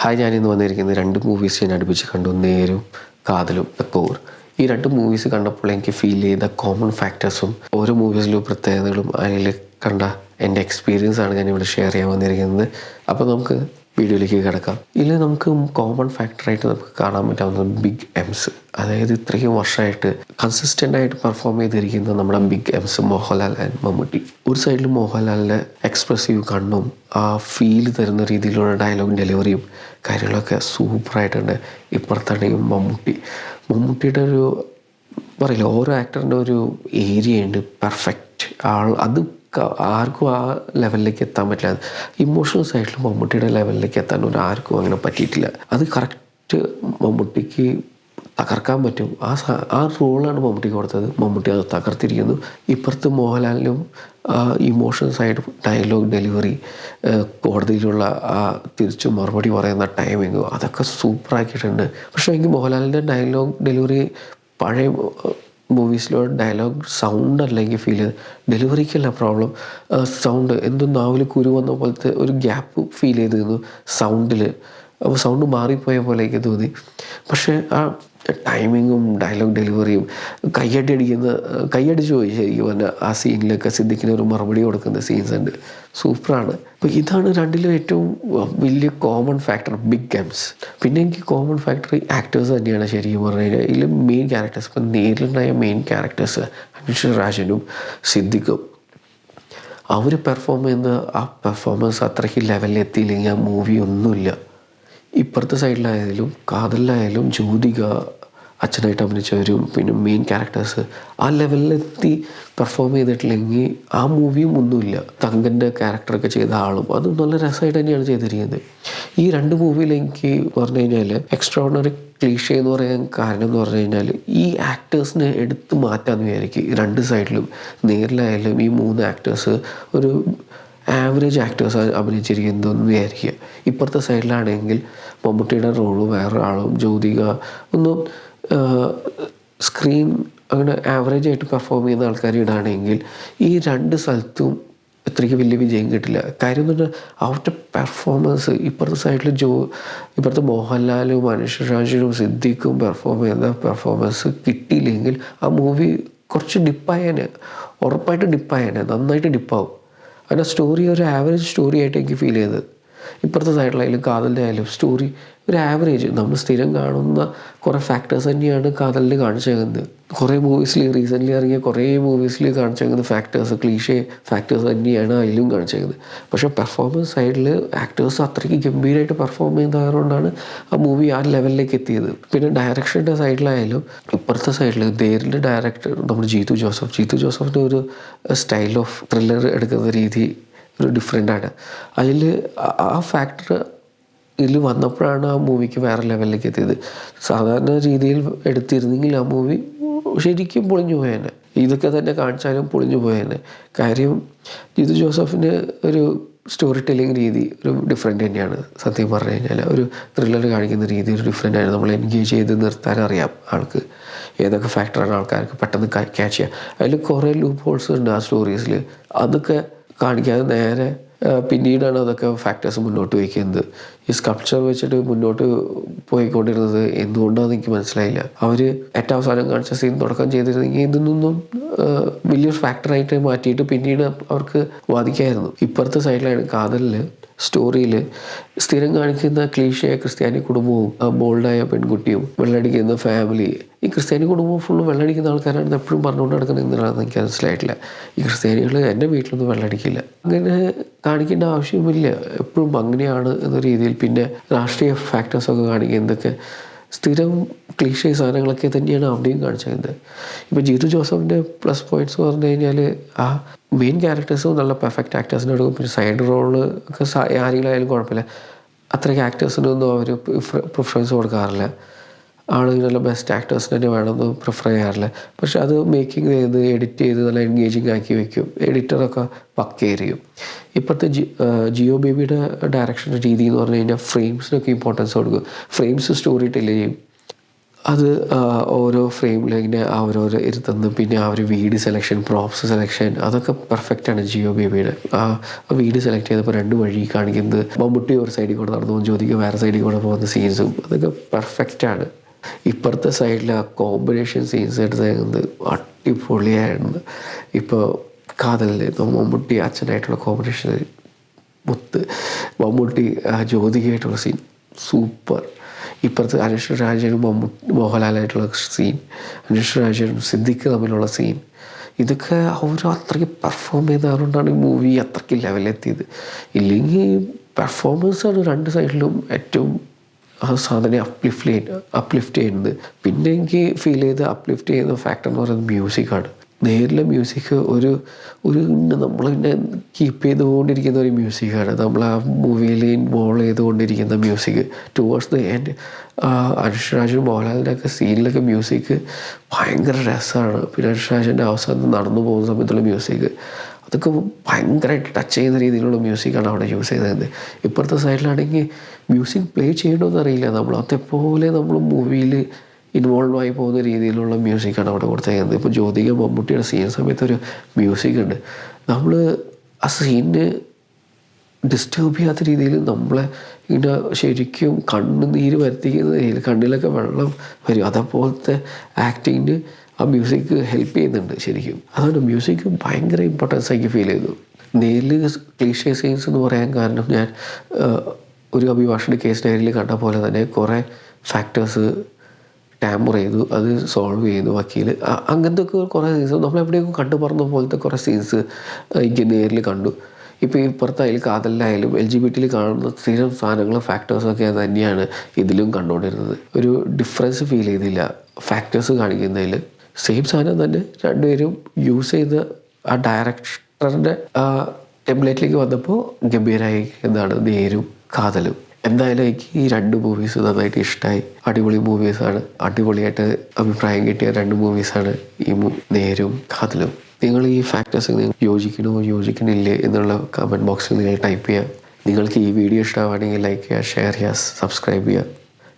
Hi, ഞാനിന്ന് വന്നിരിക്കുന്നത് 2 movies ഞാൻ അടുപ്പിച്ച് കണ്ടു. നേരും കാതലും ദ കോർ. ഈ 2 മൂവീസ് കണ്ടപ്പോൾ എനിക്ക് ഫീൽ ചെയ്ത കോമൺ ഫാക്ടേഴ്സും ഓരോ മൂവീസിലും പ്രത്യേകതകളും അതിൽ കണ്ട എൻ്റെ എക്സ്പീരിയൻസാണ് ഞാനിവിടെ ഷെയർ ചെയ്യാൻ വന്നിരിക്കുന്നത്. അപ്പോൾ നമുക്ക് വീഡിയോയിലേക്ക് കിടക്കാം. ഇതിൽ നമുക്ക് കോമൺ ഫാക്ടറായിട്ട് നമുക്ക് കാണാൻ പറ്റാവുന്നത് ബിഗ് എംസ്. അതായത് ഇത്രയും വർഷമായിട്ട് കൺസിസ്റ്റൻ്റായിട്ട് പെർഫോം ചെയ്തിരിക്കുന്ന നമ്മുടെ ബിഗ് എംസ് മോഹൻലാൽ ആൻഡ് മമ്മൂട്ടി. ഒരു സൈഡിൽ മോഹൻലാലിൻ്റെ എക്സ്പ്രസീവ് കണ്ണും ആ ഫീൽ തരുന്ന രീതിയിലുള്ള ഡയലോഗ് ഡെലിവറിയും കാര്യങ്ങളൊക്കെ സൂപ്പറായിട്ടുണ്ട്. ഇപ്പുറത്താണെങ്കിൽ മമ്മൂട്ടിയുടെ ഒരു പറയില്ല, ഓരോ ആക്ടറിൻ്റെ ഒരു ഏരിയ ഉണ്ട് പെർഫെക്റ്റ് അത് ആർക്കും ആ ലെവലിലേക്ക് എത്താൻ പറ്റില്ല. ഇമോഷണൽ സൈഡിൽ മമ്മൂട്ടിയുടെ ലെവലിലേക്ക് എത്താൻ ആർക്കും അങ്ങനെ പറ്റിയിട്ടില്ല. അത് കറക്റ്റ് മമ്മൂട്ടിക്ക് തകർക്കാൻ പറ്റും. ആ റോളാണ് മമ്മൂട്ടിക്ക് കൊടുത്തത്. മമ്മൂട്ടി അത് തകർത്തിരിക്കുന്നു. ഇപ്പുറത്ത് മോഹൻലാലിനും ഇമോഷണൽ സൈഡ് ഡയലോഗ് ഡെലിവറി, കോടതിയിലുള്ള ആ തിരിച്ചു മറുപടി പറയുന്ന ടൈമിങ്, അതൊക്കെ സൂപ്പറാക്കിയിട്ടുണ്ട്. പക്ഷേ എനിക്ക് മോഹൻലാലിൻ്റെ ഡയലോഗ് ഡെലിവറി പഴയ മൂവീസിലോ ഡയലോഗ് സൗണ്ട് അല്ലെങ്കിൽ ഫീൽ ഡെലിവറിക്കല്ല പ്രോബ്ലം. സൗണ്ട് എന്തോ നാവിൽ കുരു വന്ന പോലത്തെ ഒരു ഗ്യാപ്പ് ഫീൽ ചെയ്തിരുന്നു സൗണ്ടിൽ. അപ്പോൾ സൗണ്ട് മാറിപ്പോയ പോലെയൊക്കെ തോന്നി. പക്ഷേ ആ ടൈമിങ്ങും ഡയലോഗ് ഡെലിവറിയും കയ്യടിച്ചു പോയി ശരിക്കും പറഞ്ഞാൽ. ആ സീനിലൊക്കെ സിദ്ദിഖിന് ഒരു മറുപടി കൊടുക്കുന്ന സീൻസ് ഉണ്ട്, സൂപ്പറാണ്. അപ്പോൾ ഇതാണ് രണ്ടിലും ഏറ്റവും വലിയ കോമൺ ഫാക്ടർ, ബിഗ് ഗെയിംസ്. പിന്നെ എനിക്ക് കോമൺ ഫാക്ടർ ആക്ടേഴ്സ് തന്നെയാണ് ശരിക്കും പറഞ്ഞു കഴിഞ്ഞാൽ. ഇതിൽ മെയിൻ ക്യാരക്ടേഴ്സ്, ഇപ്പം നേരിലുണ്ടായ മെയിൻ ക്യാരക്ടേഴ്സ് അൻഷർ രാജനും സിദ്ദിഖും, അവർ പെർഫോം ചെയ്യുന്ന ആ പെർഫോമൻസ് അത്രയ്ക്ക് ലെവലിൽ എത്തിയില്ലെങ്കിൽ ആ മൂവി ഒന്നുമില്ല. ഇപ്പുറത്തെ സൈഡിലായാലും കാതലിലായാലും ജ്യോതിക അച്ഛനായിട്ട് അഭിനയിച്ചവരും പിന്നെ മെയിൻ ക്യാരക്ടേഴ്സ് ആ ലെവലിലെത്തി പെർഫോം ചെയ്തിട്ടില്ലെങ്കിൽ ആ മൂവിയും ഒന്നുമില്ല. തങ്കൻ്റെ ക്യാരക്ടറൊക്കെ ചെയ്ത ആളും അതും നല്ല രസമായിട്ട് തന്നെയാണ് ചെയ്തിരിക്കുന്നത്. ഈ 2 മൂവിയിൽ എനിക്ക് പറഞ്ഞു കഴിഞ്ഞാൽ എക്സ്ട്രാordinary ക്ലീഷേ എന്ന് പറയാൻ കാരണം എന്ന് പറഞ്ഞു കഴിഞ്ഞാൽ ഈ ആക്ടേഴ്സിനെ എടുത്ത് മാറ്റാമെന്ന് വിചാരിക്കും. 2 സൈഡിലും നേരിലായാലും ഈ 3 ആക്ടേഴ്സ് ഒരു ആവറേജ് ആക്ടേഴ്സ് അഭിനയിച്ചിരിക്കുന്നതെന്ന് വിചാരിക്കുക. ഇപ്പുറത്തെ സൈഡിലാണെങ്കിൽ മമ്മൂട്ടിയുടെ റോള് വേറെ ആളും, ജ്യോതിക ഒന്നും സ്ക്രീൻ അങ്ങനെ ആവറേജ് ആയിട്ട് പെർഫോം ചെയ്യുന്ന ആൾക്കാർ ഇടാണെങ്കിൽ ഈ 2 സ്ഥലത്തും ഇത്രയ്ക്ക് വലിയ വിജയം കിട്ടില്ല. കാര്യം എന്ന് പറഞ്ഞാൽ അവരുടെ പെർഫോമൻസ് ഇപ്പുറത്തെ സൈഡിൽ ഇപ്പുറത്തെ മോഹൻലാലും അൻഷർ രാജനും സിദ്ദിഖും പെർഫോം ചെയ്യുന്ന പെർഫോമൻസ് കിട്ടിയില്ലെങ്കിൽ ആ മൂവി കുറച്ച് ഡിപ്പായേനെ, ഉറപ്പായിട്ട് ഡിപ്പായേനെ, നന്നായിട്ട് ഡിപ്പാവും. അങ്ങനെ സ്റ്റോറി ഒരു ആവറേജ് സ്റ്റോറി ആയിട്ട് എനിക്ക് ഫീൽ ചെയ്തത്. ഇപ്പുറത്തെ സൈഡിലായാലും കാതലിൻ്റെ ആയാലും സ്റ്റോറി ഒരു ആവറേജ്, നമ്മൾ സ്ഥിരം കാണുന്ന കുറേ ഫാക്ടേഴ്സ് തന്നെയാണ് കാതലിൽ കാണിച്ചേക്കുന്നത്. കുറേ മൂവീസിൽ റീസെൻ്റ്ലി ഇറങ്ങിയ കുറേ മൂവീസിൽ കാണിച്ചേക്കുന്ന ഫാക്ടേഴ്സ്, ക്ലീഷേ ഫാക്ടേഴ്സ് തന്നെയാണ് അതിലും കാണിച്ചേക്കുന്നത്. പക്ഷേ പെർഫോമൻസ് സൈഡിൽ ആക്ടേഴ്സ് അത്രയ്ക്ക് ഗംഭീരമായിട്ട് പെർഫോം ചെയ്യുന്നതുകൊണ്ടാണ് ആ മൂവി ആ ലെവലിലേക്ക് എത്തിയത്. പിന്നെ ഡയറക്ഷൻ്റെ സൈഡിലായാലും ഇപ്പുറത്തെ സൈഡിൽ ധേരിൻ്റെ ഡയറക്ടർ നമ്മുടെ ജീത്തു ജോസഫിൻ്റെ ഒരു സ്റ്റൈൽ ഓഫ് ത്രില്ലർ എടുക്കുന്ന രീതി ഒരു ഡിഫറെൻ്റാണ്. അതിൽ ആ ഫാക്ടർ ഇതിൽ വന്നപ്പോഴാണ് ആ മൂവിക്ക് വേറെ ലെവലിലേക്ക് എത്തിയത്. സാധാരണ രീതിയിൽ എടുത്തിരുന്നെങ്കിൽ ആ മൂവി ശരിക്കും പൊളിഞ്ഞു പോയേനെ. ഇതൊക്കെ തന്നെ കാണിച്ചാലും പൊളിഞ്ഞു പോയേനെ. കാര്യം ജീത്തു ജോസഫിന് ഒരു സ്റ്റോറി ടെല്ലിങ് രീതി ഒരു ഡിഫറെൻ്റ് തന്നെയാണ്. സത്യം പറഞ്ഞു കഴിഞ്ഞാൽ ഒരു ത്രില്ലർ കാണിക്കുന്ന രീതി ഒരു ഡിഫറെൻ്റാണ്. നമ്മൾ എൻഗേജ് ചെയ്ത് നിർത്താൻ അറിയാം ആൾക്ക്, ഏതൊക്കെ ഫാക്ടറാണ് ആൾക്കാർക്ക് പെട്ടെന്ന് ക്യാച്ച് ചെയ്യുക. അതിൽ കുറേ ലൂപ്പ് ഹോൾസ് ഉണ്ട് ആ സ്റ്റോറീസിൽ. അതൊക്കെ കാണിക്കാതെ നേരെ പിന്നീടാണ് അതൊക്കെ ഫാക്ടേഴ്സ് മുന്നോട്ട് വയ്ക്കുന്നത്. ഈ സ്കൾപ്ചർ വെച്ചിട്ട് മുന്നോട്ട് പോയിക്കൊണ്ടിരുന്നത് എന്തുകൊണ്ടാണെന്ന് എനിക്ക് മനസ്സിലായില്ല. അവർ ഏറ്റവും അവസാനം കാണിച്ച സീൻ തുടക്കം ചെയ്തിരുന്നെങ്കിൽ ഇതൊന്നും വലിയൊരു ഫാക്ടറായിട്ട് മാറ്റിയിട്ട് പിന്നീട് അവർക്ക് വാദിക്കായിരുന്നു. ഇപ്പുറത്തെ സൈഡിലാണ് കാതലിൽ സ്റ്റോറിയിൽ സ്ഥിരം കാണിക്കുന്ന ക്ലീഷയായ ക്രിസ്ത്യാനി കുടുംബവും ബോൾഡായ പെൺകുട്ടിയും വെള്ളടിക്കുന്ന ഫാമിലി. ഈ ക്രിസ്ത്യാനി കുടുംബം ഫുള്ള് വെള്ളടിക്കുന്ന ആൾക്കാരാണെന്ന് എപ്പോഴും പറഞ്ഞുകൊണ്ട് നടക്കുന്നത് എന്തിനാണെന്ന് എനിക്ക് മനസ്സിലായിട്ടില്ല. ഈ ക്രിസ്ത്യാനികൾ എൻ്റെ വീട്ടിലൊന്നും വെള്ളടിക്കില്ല, അങ്ങനെ കാണിക്കേണ്ട ആവശ്യമില്ല. എപ്പോഴും അങ്ങനെയാണ് എന്ന രീതിയിൽ പിന്നെ രാഷ്ട്രീയ ഫാക്ടേഴ്സൊക്കെ കാണിക്കുന്നതൊക്കെ സ്ഥിരം ക്ലീഷേ സാധനങ്ങളൊക്കെ തന്നെയാണ് അവിടെയും കാണിച്ചത്. ഇപ്പോൾ ജീത്തു ജോസഫിൻ്റെ പ്ലസ് പോയിൻറ്റ്സ് എന്ന് പറഞ്ഞു കഴിഞ്ഞാൽ ആ മെയിൻ ക്യാരക്ടേഴ്സും നല്ല പെർഫെക്റ്റ് ആക്ടേഴ്സിനെ എടുക്കും. പിന്നെ സൈഡ് റോള് ഒക്കെ ആരെങ്കിലും ആയാലും കുഴപ്പമില്ല. അത്രയ്ക്ക് ആക്ടേഴ്സിനൊന്നും അവർ പ്രിഫറൻസ് കൊടുക്കാറില്ല. ആളുകൾ നല്ല ബെസ്റ്റ് ആക്ടേഴ്സിന് തന്നെ വേണമെന്ന് പ്രിഫർ ചെയ്യാറില്ല. പക്ഷെ അത് മേക്കിംഗ് ചെയ്ത് എഡിറ്റ് ചെയ്ത് നല്ല എൻഗേജിങ് ആക്കി വയ്ക്കും. എഡിറ്ററൊക്കെ പക്കയായിരിക്കും. ഇപ്പോഴത്തെ ജിയോ ബേബിയുടെ ഡയറക്ഷൻ രീതി എന്ന് പറഞ്ഞു കഴിഞ്ഞാൽ ഫ്രെയിംസിനൊക്കെ ഇമ്പോർട്ടൻസ് കൊടുക്കും. ഫ്രെയിംസ് സ്റ്റോറി ടെല്ല് ചെയ്യും. അത് ഓരോ ഫ്രെയിമിൽ ഇങ്ങനെ ഓരോരോ ഇരുത്തുന്നു. പിന്നെ ആ ഒരു വീട് സെലക്ഷൻ, പ്രോപ്സ് സെലക്ഷൻ, അതൊക്കെ പെർഫെക്റ്റാണ് ജിയോ ബേബിയുടെ. ആ വീട് സെലക്ട് ചെയ്തപ്പോൾ 2 വഴി കാണിക്കുന്നത്, മമ്മൂട്ടി ഒരു സൈഡിൽ കൂടെ നടന്നു പോകും, ജ്യോതിക വേറെ സൈഡിൽ കൂടെ പോകുന്ന സീൻസും അതൊക്കെ പെർഫെക്റ്റാണ്. ഇപ്പുറത്തെ സൈഡിൽ ആ കോമ്പിനേഷൻ സീൻസ് എടുത്തത് അടിപൊളിയായിരുന്നു. ഇപ്പോൾ കാതലിൽ മമ്മൂട്ടി അച്ഛനായിട്ടുള്ള കോമ്പിനേഷൻ, മുത്ത് മമ്മൂട്ടി ജ്യോതികയായിട്ടുള്ള സീൻ സൂപ്പർ. ഇപ്പുറത്ത് അനുഷ്രാജനും മോഹൻലാലായിട്ടുള്ള സീൻ, അനുഷ്രാജനും സിദ്ദിഖ് തമ്മിലുള്ള സീൻ, ഇതൊക്കെ അവർ അത്രയ്ക്ക് പെർഫോം ചെയ്തതുകൊണ്ടാണ് ഈ മൂവി അത്രയ്ക്ക് ലെവലെത്തിയത്. ഇല്ലെങ്കിൽ പെർഫോമൻസാണ് 2 സൈഡിലും ഏറ്റവും ആ സാധനം അപ്ലിഫ്റ്റ് ചെയ്യുന്നത്. പിന്നെ എനിക്ക് ഫീൽ ചെയ്ത് അപ്ലിഫ്റ്റ് ചെയ്യുന്ന ഫാക്ടർ എന്ന് പറയുന്നത് മ്യൂസിക്കാണ്. നേരിലെ മ്യൂസിക് ഒരു നമ്മളിങ്ങനെ കീപ്പ് ചെയ്തുകൊണ്ടിരിക്കുന്ന ഒരു മ്യൂസിക്കാണ്. നമ്മൾ ആ മൂവിയിൽ ഇൻവോൾവ് ചെയ്തുകൊണ്ടിരിക്കുന്ന മ്യൂസിക്. ടുവേർഡ്സ് ദ എൻഡ് അനുഷ്രാജും മോഹൻലാലിൻ്റെ ഒക്കെ സീനിലൊക്കെ മ്യൂസിക് ഭയങ്കര രസമാണ്. പിന്നെ അനുഷ്രാജൻ്റെ അവസാനം നടന്നു പോകുന്ന സമയത്തുള്ള മ്യൂസിക്, അതൊക്കെ ഭയങ്കരമായിട്ട് ടച്ച് ചെയ്യുന്ന രീതിയിലുള്ള മ്യൂസിക്കാണ് അവിടെ യൂസ് ചെയ്യുന്നത്. ഇപ്പുറത്തെ സൈഡിലാണെങ്കിൽ മ്യൂസിക് പ്ലേ ചെയ്യണമെന്ന് അറിയില്ല, നമ്മൾ അതേപോലെ നമ്മൾ മൂവിയിൽ ഇൻവോൾവ് ആയി പോകുന്ന രീതിയിലുള്ള മ്യൂസിക്കാണ് അവിടെ കൊടുത്തേക്കുന്നത്. ഇപ്പോൾ ജ്യോതിക മമ്മൂട്ടിയുടെ സീൻ സമയത്ത് ഒരു മ്യൂസിക് ഉണ്ട്, നമ്മൾ ആ സീനിന് ഡിസ്റ്റർബ് ചെയ്യാത്ത രീതിയിൽ നമ്മളെ ഇങ്ങനെ ശരിക്കും കണ്ണുനീര് വരുത്തിക്കുന്ന രീതിയിൽ, കണ്ണിലൊക്കെ വെള്ളം വരും, അതേപോലത്തെ ആക്ടിങ്ങിന് ആ മ്യൂസിക് ഹെൽപ്പ് ചെയ്യുന്നുണ്ട് ശരിക്കും. അതുകൊണ്ട് മ്യൂസിക് ഭയങ്കര ഇമ്പോർട്ടൻസ് എനിക്ക് ഫീൽ ചെയ്തു. നേരിൽ ക്ലീഷേ സീൻസ് എന്ന് പറയാൻ കാരണം, ഞാൻ ഒരു അഭിഭാഷണ കേസ് ഡയറിയിൽ കണ്ട പോലെ തന്നെ കുറേ ഫാക്ടേഴ്സ് ടാമ്പർ ചെയ്തു, അത് സോൾവ് ചെയ്യുന്നു വക്കീൽ, അങ്ങനത്തെ ഒക്കെ കുറേ സീൻസ് നമ്മളെവിടെയൊക്കെ കണ്ടു പറഞ്ഞ പോലത്തെ കുറേ സീൻസ് എനിക്ക് നേരിൽ കണ്ടു. ഇപ്പോൾ ഇപ്പുറത്തായാലും കാതലിലായാലും LGBT കാണുന്ന സ്ഥിരം സാധനങ്ങളും ഫാക്ടേഴ്സൊക്കെ തന്നെയാണ് ഇതിലും കണ്ടുകൊണ്ടിരുന്നത്. ഒരു ഡിഫറൻസ് ഫീൽ ചെയ്തില്ല ഫാക്ടേഴ്സ് കാണിക്കുന്നതിൽ. സെയിം സാധനം തന്നെ രണ്ടുപേരും യൂസ് ചെയ്ത ആ ഡയറക്ടറിൻ്റെ ആ ടെംപ്ലേറ്റിലേക്ക് വന്നപ്പോൾ ഗംഭീരമായി എന്താണ് നേരും കാതലും. എന്തായാലും എനിക്ക് ഈ 2 മൂവീസ് നന്നായിട്ട് ഇഷ്ടമായി. അടിപൊളി മൂവീസാണ്, അടിപൊളിയായിട്ട് അഭിപ്രായം കിട്ടിയ 2 മൂവീസാണ് ഈ നേരും കാതലും. നിങ്ങൾ ഈ ഫാക്ടേഴ്സ് യോജിക്കണോ യോജിക്കണില്ലേ എന്നുള്ള കമൻറ്റ് ബോക്സിൽ നിങ്ങൾ ടൈപ്പ് ചെയ്യുക. നിങ്ങൾക്ക് ഈ വീഡിയോ ഇഷ്ടമാണെങ്കിൽ ലൈക്ക് ചെയ്യുക, ഷെയർ ചെയ്യുക, സബ്സ്ക്രൈബ് ചെയ്യുക.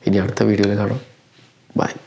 ഇനി അടുത്ത വീഡിയോയിൽ കാണാം. ബൈ.